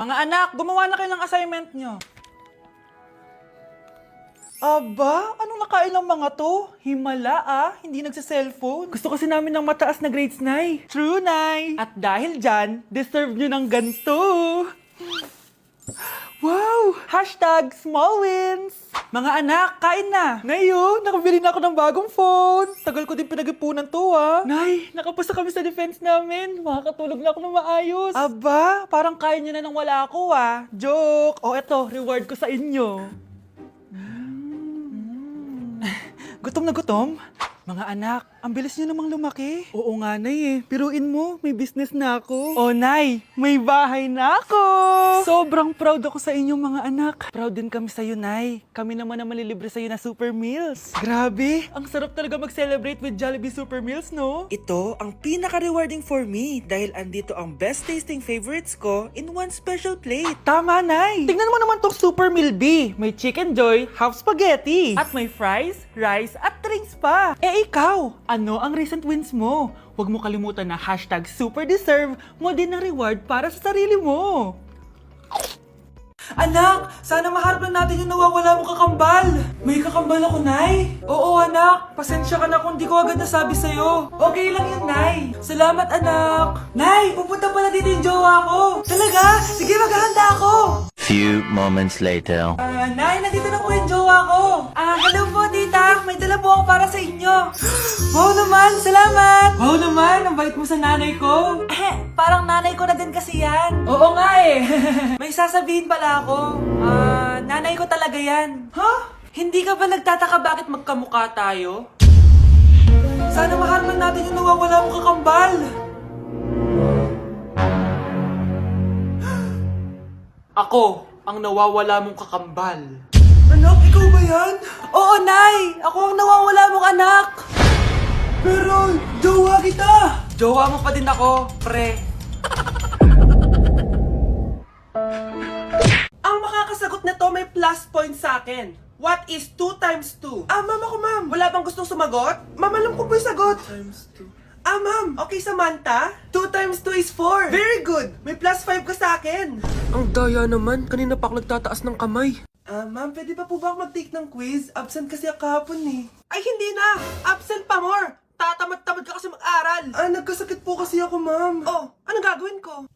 Mga anak, gumawa na kayo ng assignment nyo. Aba, anong nakain ng mga to? Himala hindi nagsa-cellphone. Gusto kasi namin ng mataas na grades, Nay. True, Nay. At dahil dyan, deserve nyo ng ganito. Wow! Hashtag small wins! Mga anak, kain na! Ngayon, nakabili na ako ng bagong phone. Tagal ko din pinag-ipunan to, Nay, nakapasa kami sa defense namin. Makakatulog na ako ng maayos. Aba, parang kaya nyo na nang wala ako, Joke! O eto, reward ko sa inyo. Gutom na gutom? Mga anak, ang bilis niyo namang lumaki. Oo nga, Nay Piruin mo, may business na ako. Oh, Nay, may bahay na ako! Sobrang proud ako sa inyo, mga anak. Proud din kami sa'yo, Nay. Kami naman na malilibre sa'yo na Super Meals. Grabe, ang sarap talaga mag-celebrate with Jollibee Super Meals, no? Ito ang pinaka-rewarding for me dahil andito ang best-tasting favorites ko in one special plate. Tama, Nay! Tingnan mo naman tong Super Meal B. May Chicken Joy, half spaghetti. At may fries, rice, at drinks pa. Ikaw, ano ang recent wins mo? Huwag mo kalimutan na hashtag superdeserve mo din ng reward para sa sarili mo. Anak, sana maharap lang natin yung nawawala mong kakambal. May kakambal ako, Nay. Oo, anak. Pasensya ka na kung di ko agad nasabi sa'yo. Okay lang yun, Nay. Salamat, anak. Nay, pupunta pala dito yung jowa ko. Talaga? Sige, maghahanda ako. Few moments later. Nay, nandito na po yung jowa ko. Hello po, tita. May dala po ako para sa inyo. Wow naman, salamat. Wow naman, ang bait mo sa nanay ko. Parang nanay ko na din kasi yan. Oo nga May sasabihin pala ako. Nanay ko talaga yan. Hindi ka ba nagtataka bakit magkamukha tayo? Sana maharap natin yung nawawala mong kakambal. Ako, ang nawawala mong kakambal. Anak, ikaw ba yan? Oo, Nay! Ako ang nawawala mong anak! Pero, jowa kita! Jowa mo pa din ako, pre. Ang makakasagot na to may plus point sa akin. What is 2 times 2? Ma'am ako, ma'am. Wala bang gustong sumagot? Ma'am, alam ko po yung sagot. 2 times 2. Ma'am. Okay, Samantha. 2 times 2 is 4. Very good. May plus 5 ka sa akin. Ang daya naman, kanina pa ako nagtataas ng kamay. Ma'am, pwede pa po ba ako mag-take ng quiz? Absent kasi ako kahapon Ay, hindi na! Absent pa more! Tatamad-tamad ka kasi mag-aral! Nagkasakit po kasi ako, ma'am. Oh, anong gagawin ko?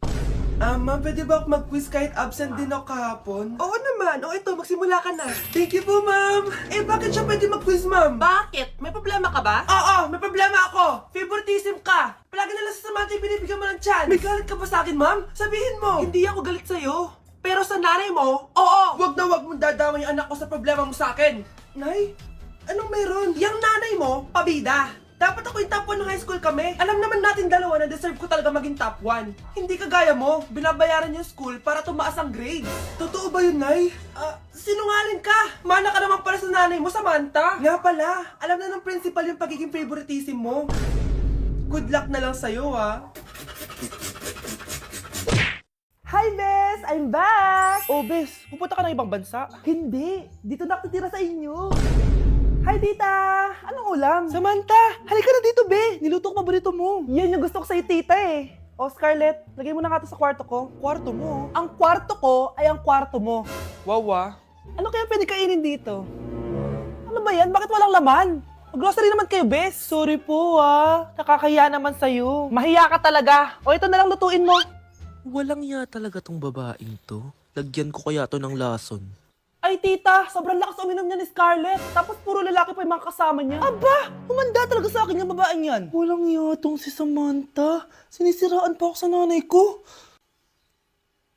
Ma'am, pwede ba ako mag-quiz kahit absent din ako kahapon? Oo naman. O ito, magsimula ka na. Thank you po, ma'am. Bakit siya pwede mag-quiz, ma'am? Bakit? May problema ka ba? Oo, may problema ako. Favoritism ka. Palagi na lang sa Samantha yung binibigyan mo ng chance. May galit ka ba sa akin, ma'am? Sabihin mo. Hindi ako galit sa'yo. Pero sa nanay mo, oo. Wag na wag mong dadama yung anak ko sa problema mo sa akin. Nay, anong meron? Yang nanay mo, pabida. Dapat ako yung top 1 ng high school kami. Alam naman natin dalawa na deserve ko talaga maging top 1. Hindi kagaya mo, binabayaran yung school para tumaas ang grade. Totoo ba yun, Nay? Sinungaling ka! Mana ka naman para sa nanay mo, Samantha. Nga pala, alam na ng principal yung pagiging favoritism mo. Good luck na lang sa'yo, Hi, Bes! I'm back! Oh, Bes, pupunta ka ng ibang bansa? Hindi, dito na ako titira sa inyo. Hi, tita! Anong ulam? Samantha, halika na dito, Be! Niluto ko paborito mo. Yan yung gusto ko sa'yo, tita Oh, Scarlett, lagay mo na nga to sa kwarto ko. Kwarto mo? Ang kwarto ko ay ang kwarto mo. Wawa. Ano kaya pwede kainin dito? Ano ba yan? Bakit walang laman? Grocery naman kayo, Bes. Sorry po, Nakakahiya naman sa'yo. Mahiya ka talaga. O, ito na lang lutuin mo. Walang ya talaga tong babaeng to. Lagyan ko kaya to ng lason. Ay, tita, sobrang lakas uminom niya ni Scarlett. Tapos puro lalaki pa yung mga kasama niya. Aba, humanda talaga sa akin yung babaeng yan. Walang yatong si Samantha. Sinisiraan pa ako sa nanay ko.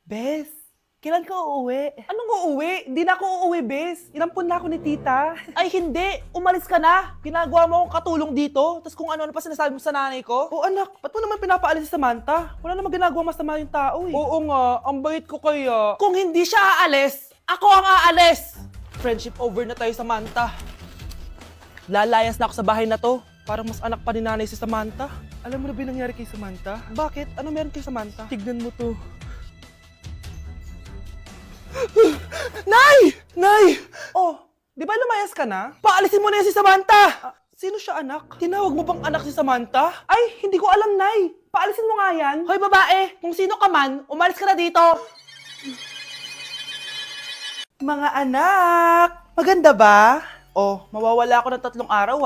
Bes, kailan ka uuwi? Anong uuwi? Hindi na ako uuwi, Bes. Inampun na ako ni tita. Ay, hindi. Umalis ka na. Ginagawa mo akong katulong dito. Tapos kung ano-ano pa sinasabi mo sa nanay ko. Oh, anak, ba't mo naman pinapaalis si Samantha? Wala naman ginagawa masama yung tao Oo nga, ang bait ko kaya. Kung hindi siya aalis, ako ang aalis! Friendship over na tayo, Samantha. Lalayas na ako sa bahay na to. Parang mas anak pa ni nanay si Samantha. Alam mo na ba yung nangyari kay Samantha? Bakit? Ano meron kay Samantha? Tignan mo to. Nay! Nay! Oh, di ba lumayas ka na? Paalisin mo na yan si Samantha! Sino siya, anak? Tinawag mo bang anak si Samantha? Ay, hindi ko alam, Nay. Paalisin mo nga yan. Hoy, babae! Kung sino ka man, umalis ka na dito! Mga anak! Maganda ba? Oh, mawawala ako ng 3 araw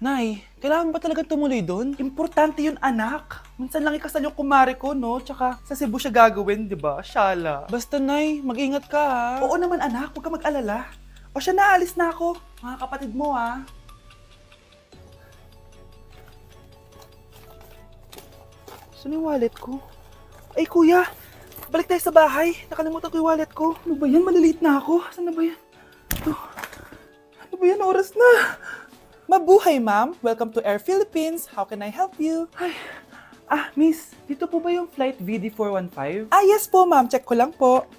Nay, kailangan ba talaga tumuloy doon? Importante yun anak. Minsan lang ikasal yung kumare ko, no? Tsaka sa Cebu siya gagawin, di ba? Shala. Basta Nay, mag-ingat ka ha. Oo naman anak, huwag ka mag-alala. O siya, naalis na ako. Mga kapatid mo Saan yung wallet ko? Ay kuya, balik tayo sa bahay. Nakalimutan ko yung wallet ko. Ano ba yan? Maliliit na ako. Saan na ba yan? Ito. Ano ba yan? Oras na. Mabuhay ma'am. Welcome to Air Philippines. How can I help you? Ay. Miss, dito po ba yung flight VD415? Yes po ma'am. Check ko lang po.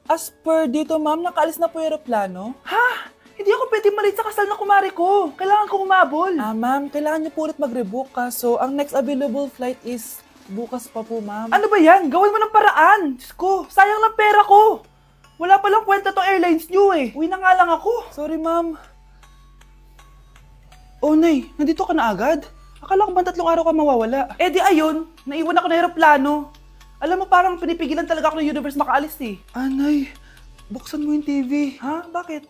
As per dito ma'am, nakaalis na po yung aeroplano. Ha? Hindi ako pwede malate sa kasal na kumari ko. Kailangan ko umabol. Ma'am, kailangan niyo po ulit mag-rebook so ang next available flight is bukas pa po, ma'am. Ano ba yan? Gawin mo ng paraan. Diyos ko, sayang lang pera ko. Wala palang kwenta tong airlines niyo eh. Uwi na nga lang ako. Sorry, ma'am. Oh, Nay, nandito ka na agad? Akala ko ba 3 araw ka mawawala? Di ayun, naiwan ako ng aeroplano. Alam mo, parang pinipigilan talaga ako ng universe makaalis eh. Nay, buksan mo yung TV. Ha? Bakit?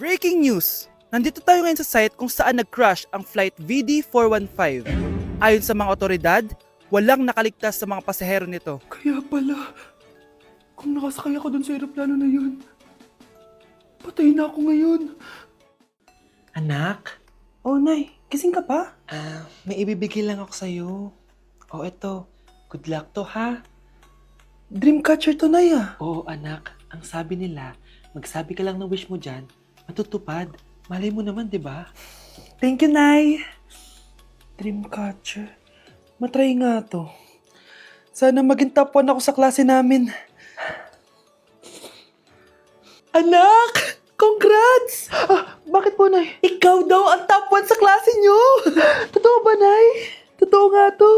Breaking news! Nandito tayo ngayon sa site kung saan nag-crash ang flight VD415. Ayon sa mga otoridad, walang nakaligtas sa mga pasahero nito. Kaya pala, kung nakasakay ako dun sa aeroplano na yun, patay na ako ngayon. Anak, Oh, Nay, gising ka pa? may ibibigay lang ako sa'yo. Eto, good luck to ha. Dreamcatcher to, Nay Oo anak, ang sabi nila, magsabi ka lang ng wish mo dyan, matutupad. Malay mo naman, di ba? Thank you, Nay. Dreamcatcher. Matry nga to. Sana maging top 1 ako sa klase namin. Anak! Congrats! Bakit po, Nay? Ikaw daw ang top 1 sa klase nyo! Totoo ba, Nay? Totoo nga to.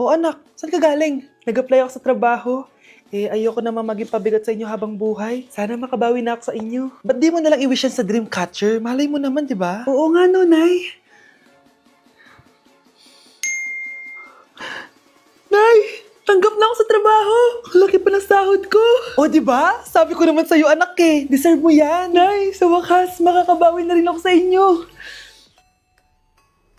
Anak, saan ka galing? Nag-apply ako sa trabaho. Ayoko naman maging pabigat sa inyo habang buhay. Sana makabawi na ako sa inyo. Ba't di mo nalang i-wish yan sa Dreamcatcher? Malay mo naman, di ba? Oo nga no, Nay. Nay! Tanggap na ako sa trabaho! Ang laki pa ng sahod ko! O, di ba? Sabi ko naman sa'yo, anak eh. Deserve mo yan. Nay, sa wakas, makakabawi na rin ako sa inyo.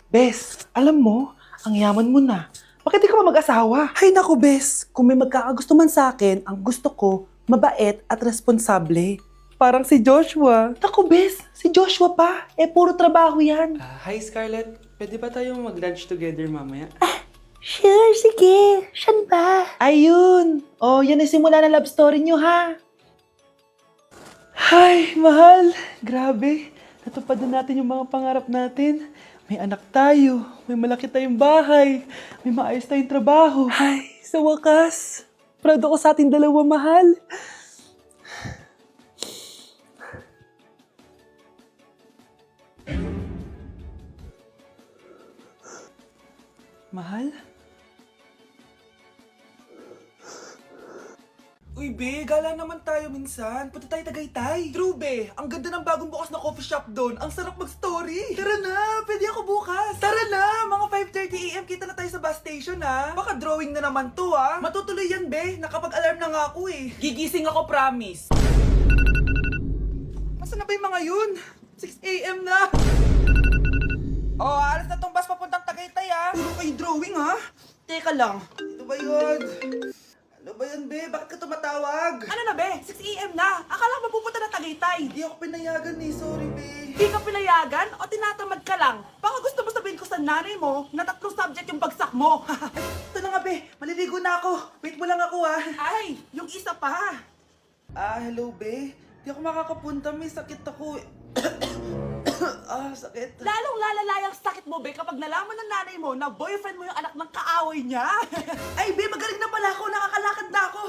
Bes, alam mo, ang yaman mo na. Bakit di ka pa mag-asawa? Ay naku, Bes. Kung may magkakagusto man sa akin, ang gusto ko, mabait at responsable. Parang si Joshua. Naku, Bes. Si Joshua pa. Puro trabaho yan. Hi Scarlett, pwede ba tayong mag-lunch together mamaya? Sure, sige. Siyan ba? Ayun. Yan ang simula na love story nyo, ha? Ay, mahal. Grabe. Natupad na natin yung mga pangarap natin. May anak tayo, may malaki tayong bahay, may maayos tayong trabaho. Ay, sa wakas, proud ako sa ating dalawa, mahal. Mahal? Uy, be, gala naman tayo minsan. Punta tayo Tagaytay. True, be. Ang ganda ng bagong bukas na coffee shop doon. Ang sarap mag-story. Tara na, pwede ako bukas. Tara na, mga 5:30 AM kita na tayo sa bus station, ha? Baka drawing na naman to, ha? Matutuloy yan, be. Nakapag-alarm na nga ako, eh. Gigising ako, promise. Masa na ba yung mga yun? 6 AM na. Alas na tong bus papuntang Tagaytay, ha? Puro kayo drawing, ha? Teka lang. Ito ba yun? Ano ba yan, be? Bakit ka tumatawag? Ano na, be? 6 AM na. Akala ko mapupunta na Tagaytay. Hindi ako pinayagan eh. Sorry, be. Hindi ka pinayagan o tinatamad ka lang? Baka gusto mo sabihin ko sa nanay mo na 3 subject yung bagsak mo. Ito na nga, be. Maliligo na ako. Wait mo lang ako, ha? Ay, yung isa pa. Hello, be. Hindi ako makakapunta. May sakit ako. Sakit. Lalong lalala yung sakit mo, be, kapag nalaman ng nanay mo na boyfriend mo yung anak ng kaaway niya. Ay, be, magaling na pala ako. Nakakalakad na ako.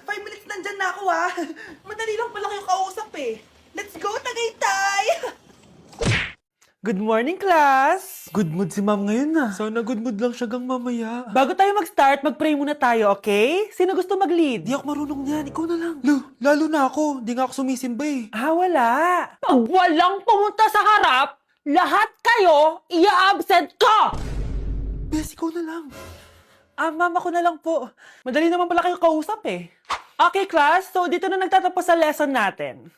5 minutes nandyan na ako, ha. Madali lang pala kayo kausap, eh. Let's go, Tagaytay! Good morning, class! Good mood si ma'am ngayon na. Sana good mood lang siya gang mamaya. Bago tayo mag-start, mag-pray muna tayo, okay? Sino gusto mag-lead? Di ako marunong niyan, ikaw na lang. Lalo na ako, di nga ako sumisimba eh. Wala. Pag walang pumunta sa harap, lahat kayo, ia-absent ko! na lang. Ma'am, ako na lang po. Madali naman pala kayo kausap eh. Okay, class. So, dito na nagtatapos sa lesson natin.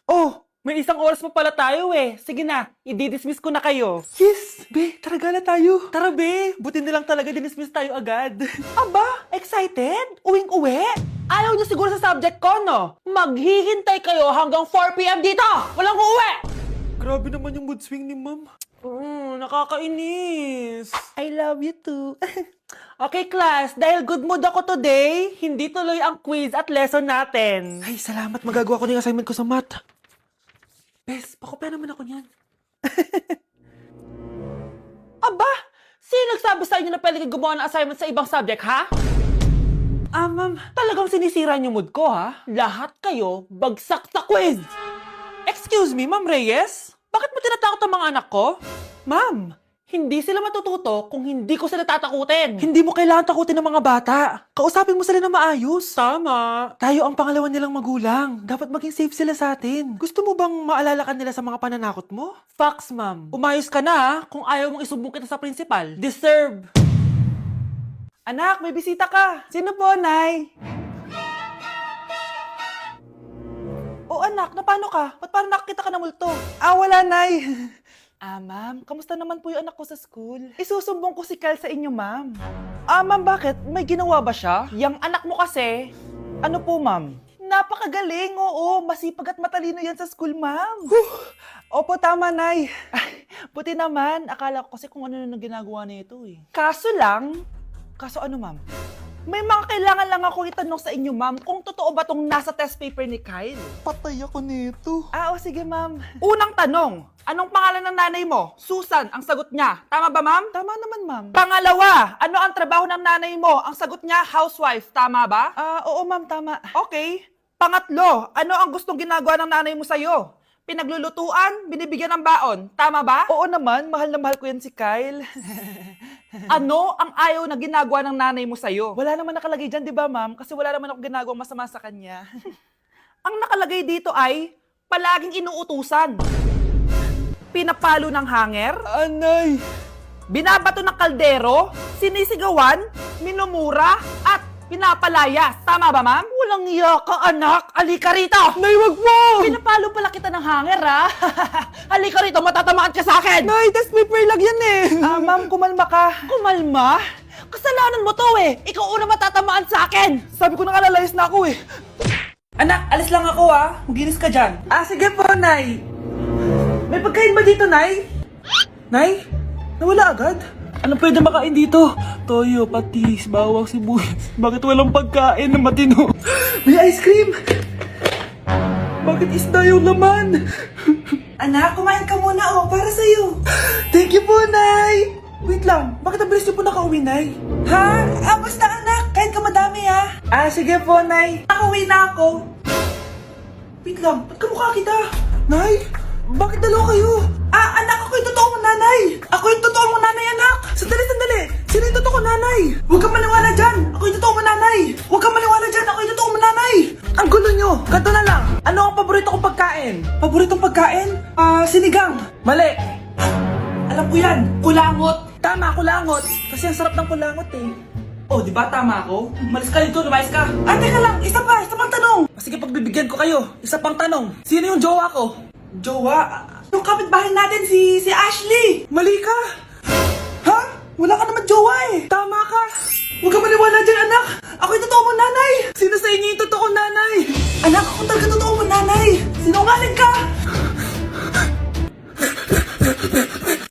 Oh, may isang oras pa pala tayo eh. Sige na, i-dismiss ko na kayo. Yes! Be, tara gala tayo. Tara, be. Buti na lang talaga dinismiss tayo agad. Aba, excited? Uwing-uwi? Ayaw niyo siguro sa subject ko, no? Maghihintay kayo hanggang 4 p.m. dito! Walang uuwi! Grabe naman yung mood swing ni ma'am. Nakakainis. I love you too. Okay, class. Dahil good mood ako today, hindi tuloy ang quiz at lesson natin. Ay, salamat. Magagawa ko na yung assignment ko sa math. Bes, pakopya naman ako niyan. Aba! Sino nagsabi sa inyo na pwede kayo gumawa ng assignment sa ibang subject, ha? Ma'am, talagang sinisira niyo mood ko, ha? Lahat kayo bagsak sa quiz! Excuse me, Ma'am Reyes? Bakit mo tinatakot ang mga anak ko? Ma'am, hindi sila matututo kung hindi ko sila tatakutin. Hindi mo kailangan takutin ng mga bata. Kausapin mo sila na maayos. Tama. Tayo ang pangalawa nilang magulang. Dapat maging safe sila sa atin. Gusto mo bang maalala ka nila sa mga pananakot mo? Facts, ma'am. Umayos ka na, ha? Kung ayaw mong isumbong kita sa principal. Deserve. Anak, may bisita ka. Sino po, Nay? Oh, anak, napano ka? Ba't parang nakakita ka ng multo? Wala, Nay. Ma'am, kamusta naman po yung anak ko sa school? Isusumbong ko si Kyle sa inyo, ma'am. Ma'am, bakit? May ginawa ba siya? Yang anak mo kasi, ano po, ma'am? Napakagaling, oo. Masipag at matalino yan sa school, ma'am. Opo, tama, Nay. Buti naman. Akala ko kasi kung ano na ginagawa nito eh. Kaso ano, ma'am? May mga kailangan lang ako itanong sa inyo, ma'am, kung totoo ba tong nasa test paper ni Kyle. Patay ako nito. Sige, ma'am. Unang tanong, anong pangalan ng nanay mo? Susan, ang sagot niya. Tama ba, ma'am? Tama naman, ma'am. Pangalawa, ano ang trabaho ng nanay mo? Ang sagot niya, housewife. Tama ba? Oo, ma'am, tama. Okay. Pangatlo, ano ang gustong ginagawa ng nanay mo sa'yo? Pinaglulutuan, binibigyan ng baon. Tama ba? Oo naman, mahal na mahal ko yan si Kyle. Ano ang ayaw na ginagawa ng nanay mo sa'yo? Wala naman nakalagay dyan, di ba, ma'am? Kasi wala naman ako ginagawang masama sa kanya. Ang nakalagay dito ay palaging inuutusan. Pinapalo ng hanger. Anay! Binabato ng kaldero, sinisigawan, minumura, at pinapalayas. Tama ba, ma'am? Walang iya ka, anak. Halika rito. Nay, wag mo. Pinapalo pala kita ng hanger, ha? Halika rito, matatamaan ka sa akin. Nay, test paper lang yan eh. Ma'am, kumalma ka. Kumalma? Kasalanan mo to eh. Ikaw una matatamaan sa akin. Sabi ko na kalalayas na ako eh. Anak, alis lang ako ha. Maginis ka dyan. Sige po, Nay. May pagkain ba dito, Nay? Nay? Nawala agad? Ano pwede makain dito? Toyo, patis, bawang, sibuyas. Bakit walang pagkain na matino? May ice cream! Bakit isda yung laman? Anak, kumain ka muna para sa'yo. Thank you po, Nay! Wait lang, bakit ang bilis niyo po nakauwi, Nay? Ha? Basta anak, kain ka madami ha. Sige po, Nay. Nakauwi na ako. Wait lang, ba't kamukha kita? Nay, bakit dalawa kayo? Anak, ako yung totoo mong nanay! Ako yung totoo mong nanay, anak! Sandali! Sino yung totoo kong nanay? Huwag kang maniwala dyan! Ako yung totoo mong nanay! Huwag kang maniwala dyan! Ako yung totoo mong nanay! Ang gulo nyo! Ganto na lang! Ano ang paborito kong pagkain? Paboritong pagkain? Sinigang! Mali! Alam ko yan! Kulangot! Tama, kulangot! Kasi ang sarap ng kulangot eh. Oh, di ba tama ako? Malis ka dito, lumayas ka! Teka lang! Isa pang tanong! Sige, pagbibigyan ko kayo. Isa pang tanong. Sino yung jowa ko? Jowa? Yung kapitbahay natin, si Ashley! Mali ka! Ha? Wala ka naman jowa eh! Tama ka! Huwag ka maniwala dyan, anak! Ako yung totoo mong nanay! Sino sa inyo yung totoo nanay? Anak, ako talaga totoo